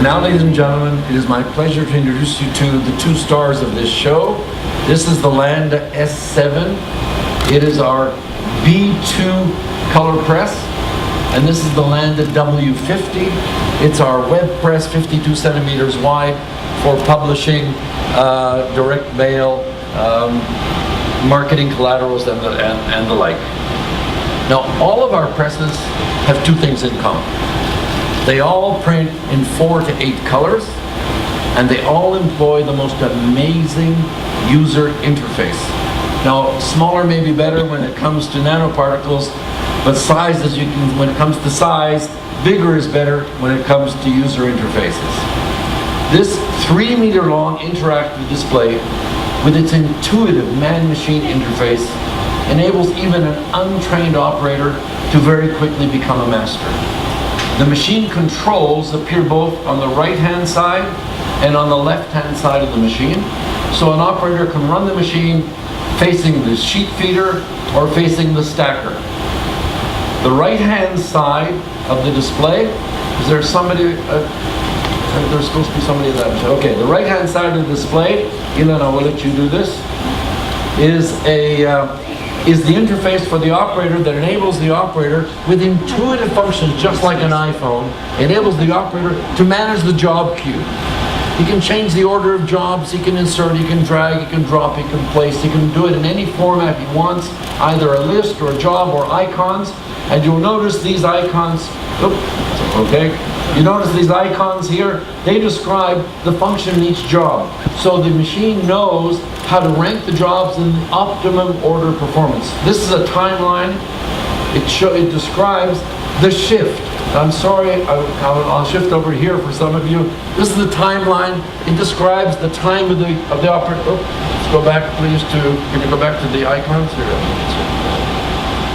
now, ladies and gentlemen, it is my pleasure to introduce you to the two stars of this show. This is the Landa S7. It is our B2 color press. And this is the Landa W50. It's our web press, 52 centimeters wide, for publishing, direct mail, marketing collaterals, and the like. Now, all of our presses have two things in common. They all print in 4 to 8 colors, and they all employ the most amazing user interface. Now, smaller may be better when it comes to nanoparticles, but size, when it comes to size, bigger is better when it comes to user interfaces. This 3-meter long interactive display, with its intuitive man-machine interface, enables even an untrained operator to very quickly become a master. The machine controls appear both on the right-hand side and on the left-hand side of the machine, so an operator can run the machine facing the sheet feeder or facing the stacker. The right-hand side of the display, is there somebody, there's supposed to be somebody that, okay, the right-hand side of the display, Elena, I will let you do this, is the interface for the operator that enables the operator, with intuitive functions just like an iPhone, enables the operator to manage the job queue. He can change the order of jobs, he can insert, he can drag, he can drop, he can place, he can do it in any format he wants, either a list or a job or icons. And you'll notice these icons, you notice these icons here, they describe the function in each job. So the machine knows how to rank the jobs in optimum order of performance. This is a timeline. It describes the shift. I'm sorry, I'll shift over here for some of you. This is the timeline. It describes the time of the operator. Let's go back, please, can you go back to the icons?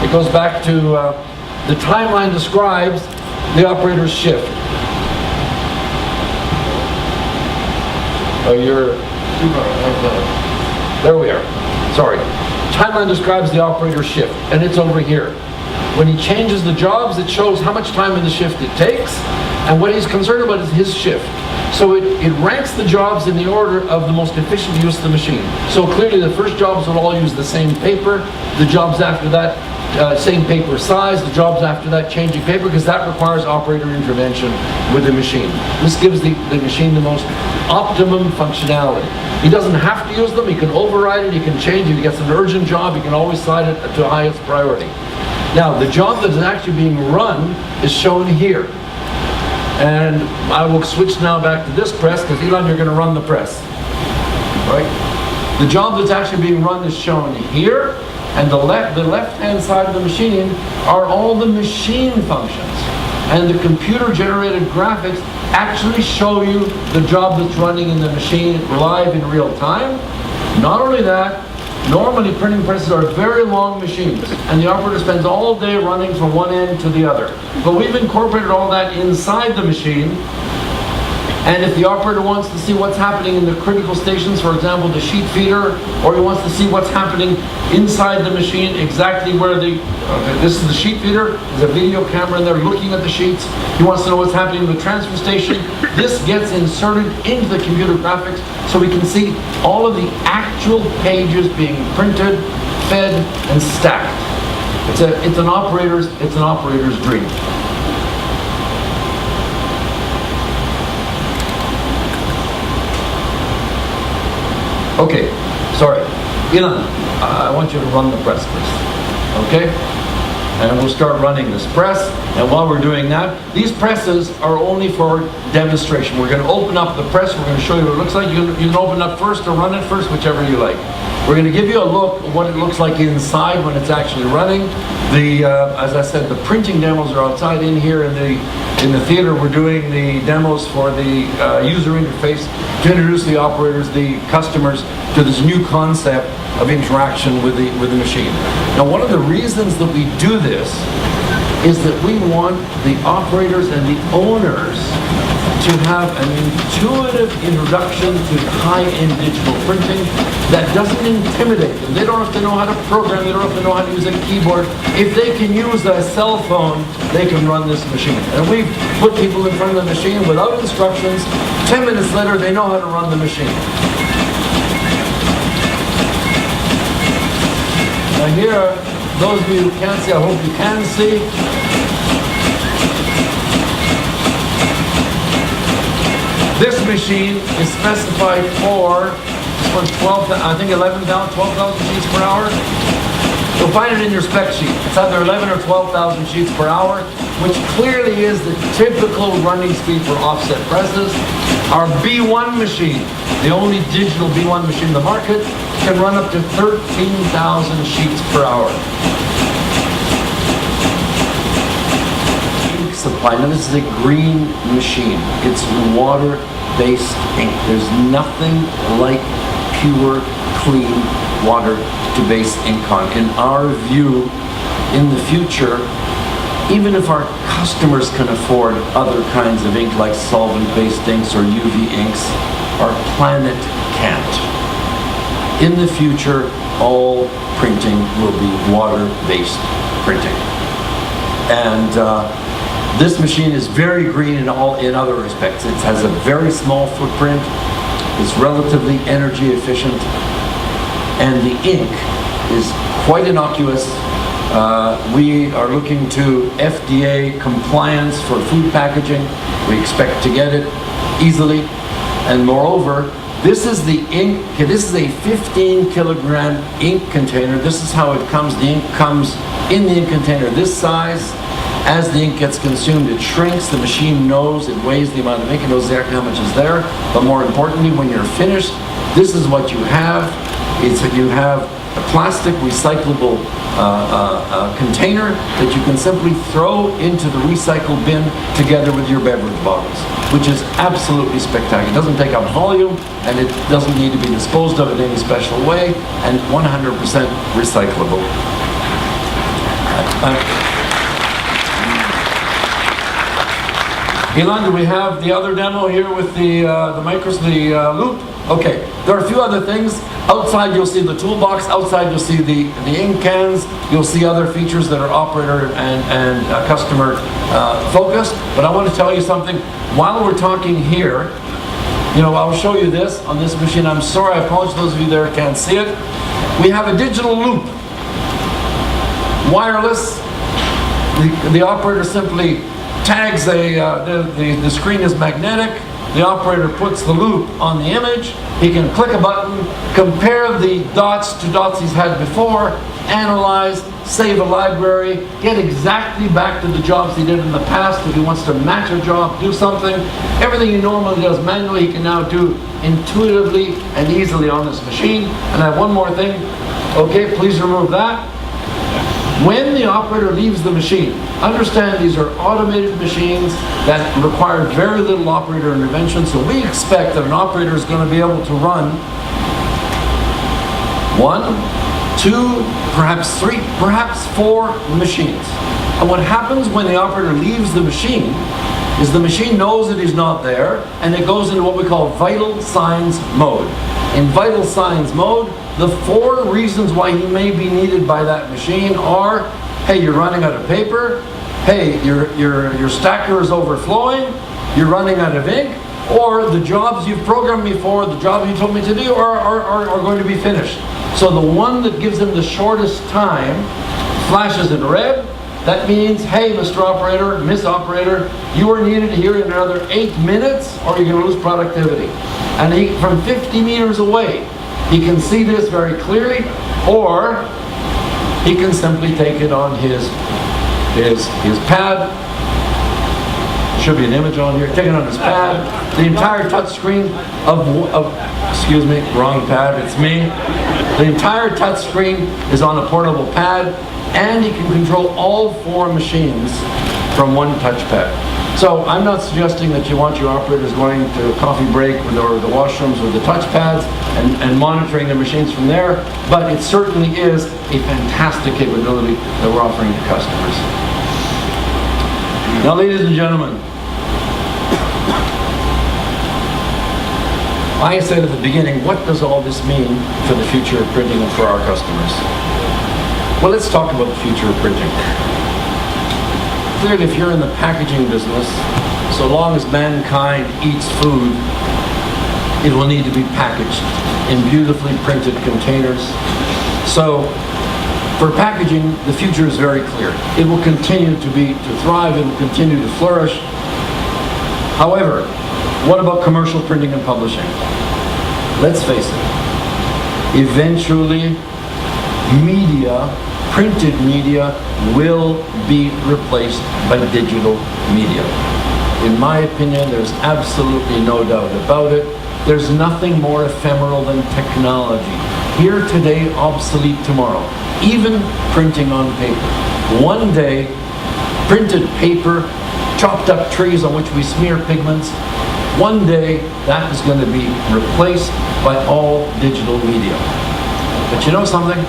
It goes back to, the timeline describes the operator's shift. There we are. Sorry. Timeline describes the operator's shift, and it's over here. When he changes the jobs, it shows how much time in the shift it takes, and what he's concerned about is his shift. So it ranks the jobs in the order of the most efficient use of the machine. So clearly the first jobs will all use the same paper, the jobs after that, same paper size, the jobs after that changing paper, because that requires operator intervention with the machine. This gives the machine the most optimum functionality. He doesn't have to use them, he can override it, he can change it. If he gets an urgent job, he can always slide it to highest priority. Now, the job that is actually being run is shown here. And I will switch now back to this press, because Elon, you're going to run the press. Right? The job that's actually being run is shown here, and the left-hand side of the machine are all the machine functions. And the computer-generated graphics actually show you the job that's running in the machine live in real time. Not only that, normally printing presses are very long machines, and the operator spends all day running from one end to the other. But we've incorporated all that inside the machine, and if the operator wants to see what's happening in the critical stations, for example, the sheet feeder, or he wants to see what's happening inside the machine, exactly where this is the sheet feeder, there's a video camera in there looking at the sheets. He wants to know what's happening in the transfer station. This gets inserted into the computer graphics so we can see all of the actual pages being printed, fed, and stacked. It's an operator's dream. Okay, sorry. Elon, I want you to run the press, please. Okay? And we'll start running this press. And while we're doing that, these presses are only for demonstration. We're going to open up the press. We're going to show you what it looks like. You can open up first or run it first, whichever you like. We're going to give you a look at what it looks like inside when it's actually running. As I said, the printing demos are outside in here in the theater. We're doing the demos for the user interface to introduce the operators, the customers, to this new concept of interaction with the machine. Now, one of the reasons that we do this is that we want the operators and the owners to have an intuitive introduction to high-end digital printing that doesn't intimidate them. They don't have to know how to program, they don't have to know how to use a keyboard. If they can use a cell phone, they can run this machine. And we've put people in front of the machine without instructions. 10 minutes later, they know how to run the machine. Now here, those of you who can't see, I hope you can see. This machine is specified for, this one's 11,000, 12,000 sheets per hour. You'll find it in your spec sheet. It's either 11 or 12,000 sheets per hour, which clearly is the typical running speed for offset presses. Our B1 machine, the only digital B1 machine in the market, can run up to 13,000 sheets per hour. Ink supply. Now this is a green machine. It's water-based ink. There's nothing like pure, clean water to base ink on. In our view, in the future, even if our customers can afford other kinds of ink like solvent-based inks or UV inks, our planet can't. In the future, all printing will be water-based printing. And this machine is very green in other respects. It has a very small footprint, it's relatively energy efficient, and the ink is quite innocuous. We are looking to FDA compliance for food packaging. We expect to get it easily. And moreover, this is the ink, this is a 15 kilogram ink container. This is how it comes. The ink comes in the ink container this size. As the ink gets consumed, it shrinks. The machine knows, it weighs the amount of ink, it knows exactly how much is there. But more importantly, when you're finished, this is what you have. You have a plastic recyclable container that you can simply throw into the recycle bin together with your beverage bottles, which is absolutely spectacular. It doesn't take up volume, and it doesn't need to be disposed of in any special way, and 100% recyclable. Elon, do we have the other demo here with the loop? Okay, there are a few other things. Outside you'll see the toolbox, outside you'll see the ink cans, you'll see other features that are operator and customer focused. But I want to tell you something. While we're talking here, I'll show you this on this machine. I'm sorry, I apologize to those of you there who can't see it. We have a digital loop. Wireless. The operator simply tags the screen is magnetic. The operator puts the loop on the image. He can click a button, compare the dots to dots he's had before, analyze, save a library, get exactly back to the jobs he did in the past. If he wants to match a job, do something. Everything he normally does manually, he can now do intuitively and easily on this machine. And I have one more thing. Okay, please remove that. When the operator leaves the machine, understand these are automated machines that require very little operator intervention, so we expect that an operator is going to be able to run 1, 2, perhaps 3, perhaps 4 machines. And what happens when the operator leaves the machine is the machine knows that he's not there, and it goes into what we call vital signs mode. In vital signs mode, the 4 reasons why he may be needed by that machine are, hey, you're running out of paper, hey, your stacker is overflowing, you're running out of ink, or the jobs you've programmed me for, the jobs you told me to do are going to be finished. So the one that gives him the shortest time flashes in red. That means, hey, Mr. Operator, Miss Operator, you are needed here in another 8 minutes or you're going to lose productivity. And from 50 meters away, he can see this very clearly, or he can simply take it on his pad. Should be an image on here. Take it on his pad. The entire touch screen excuse me, wrong pad, it's me. The entire touch screen is on a portable pad, and he can control all 4 machines from one touchpad. So I'm not suggesting that you want your operators going to a coffee break or the washrooms with the touchpads and monitoring the machines from there, but it certainly is a fantastic capability that we're offering to customers. Now, ladies and gentlemen, I said at the beginning, what does all this mean for the future of printing and for our customers? Well, let's talk about the future of printing. Clearly, if you're in the packaging business, so long as mankind eats food, it will need to be packaged in beautifully printed containers. So, for packaging, the future is very clear. It will continue to thrive, it will continue to flourish. However, what about commercial printing and publishing? Let's face it, eventually media, printed media, will be replaced by digital media. In my opinion, there's absolutely no doubt about it. There's nothing more ephemeral than technology. Here today, obsolete tomorrow. Even printing on paper. One day, printed paper, chopped up trees on which we smear pigments, one day that is going to be replaced by all digital media. But you know something?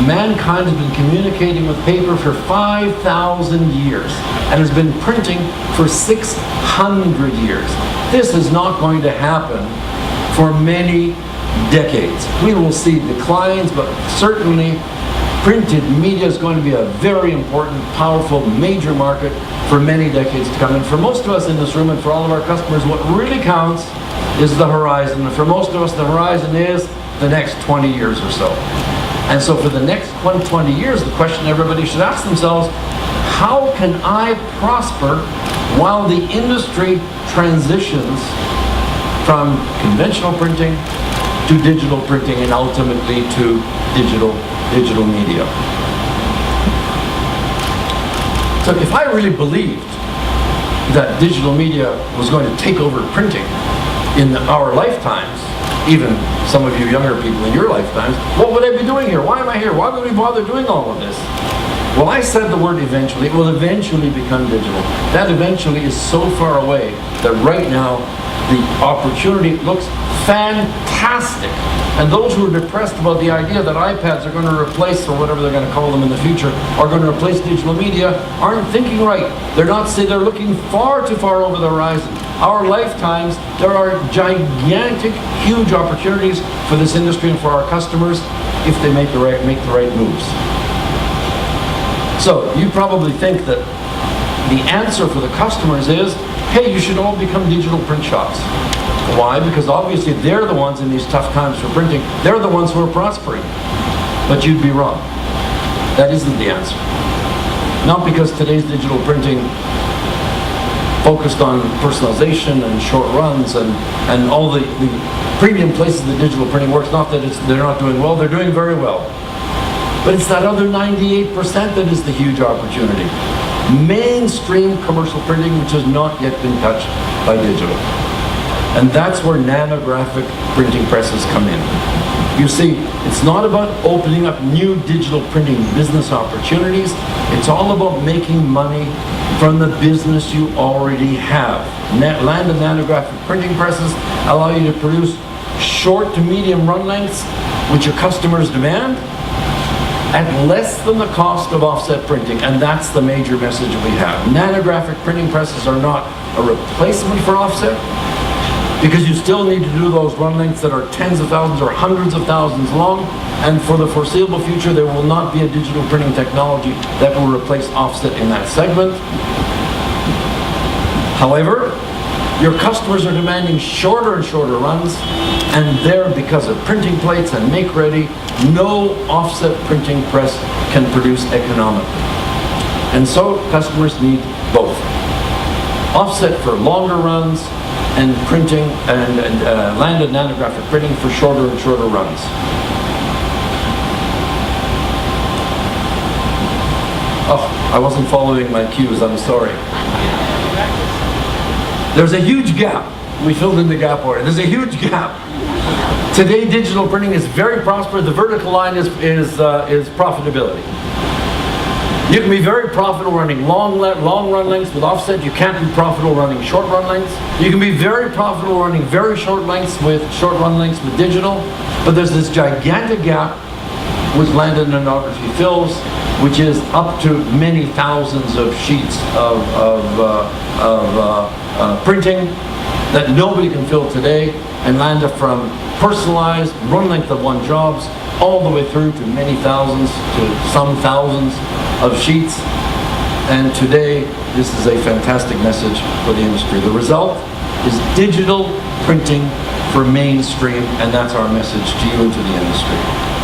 Mankind has been communicating with paper for 5,000 years and has been printing for 600 years. This is not going to happen for many decades. We will see declines, but certainly printed media is going to be a very important, powerful, major market for many decades to come. And for most of us in this room and for all of our customers, what really counts is the horizon. And for most of us, the horizon is the next 20 years or so. And so for the next 20 years, the question everybody should ask themselves, how can I prosper while the industry transitions from conventional printing to digital printing and ultimately to digital media? So if I really believed that digital media was going to take over printing in our lifetimes, even some of you younger people in your lifetimes, what would I be doing here? Why am I here? Why would we bother doing all of this? Well, I said the word eventually. It will eventually become digital. That eventually is so far away that right now the opportunity looks fantastic. And those who are depressed about the idea that iPads are going to replace, or whatever they're going to call them in the future, are going to replace digital media, aren't thinking right. They're looking far too far over the horizon. Our lifetimes, there are gigantic, huge opportunities for this industry and for our customers if they make the right moves. So you probably think that the answer for the customers is, hey, you should all become digital print shops. Why? Because obviously they're the ones in these tough times for printing, they're the ones who are prospering. But you'd be wrong. That isn't the answer. Not because today's digital printing focused on personalization and short runs and all the premium places that digital printing works, not that they're not doing well, they're doing very well. But it's that other 98% that is the huge opportunity. Mainstream commercial printing which has not yet been touched by digital. And that's where nanographic printing presses come in. You see, it's not about opening up new digital printing business opportunities. It's all about making money from the business you already have. Landa nanographic printing presses allow you to produce short to medium run lengths, which your customers demand, at less than the cost of offset printing, and that's the major message we have. Nanographic printing presses are not a replacement for offset, because you still need to do those run lengths that are tens of thousands or hundreds of thousands long, and for the foreseeable future there will not be a digital printing technology that will replace offset in that segment. However, your customers are demanding shorter and shorter runs, and there, because of printing plates and make ready, no offset printing press can produce economically. And so customers need both. Offset for longer runs and printing and Landa nanographic printing for shorter and shorter runs. Oh, I wasn't following my cues, I'm sorry. There's a huge gap. We filled in the gap already. There's a huge gap. Today, digital printing is very prosperous. The vertical line is profitability. You can be very profitable running long run lengths with offset. You can't be profitable running short run lengths. You can be very profitable running very short run lengths with digital. But there's this gigantic gap which Landa Nanography fills, which is up to many thousands of sheets of printing that nobody can fill today, and Landa, from personalized, run length of one jobs, all the way through to many thousands, to some thousands of sheets. And today, this is a fantastic message for the industry. The result is digital printing for mainstream, and that's our message to you and to the industry.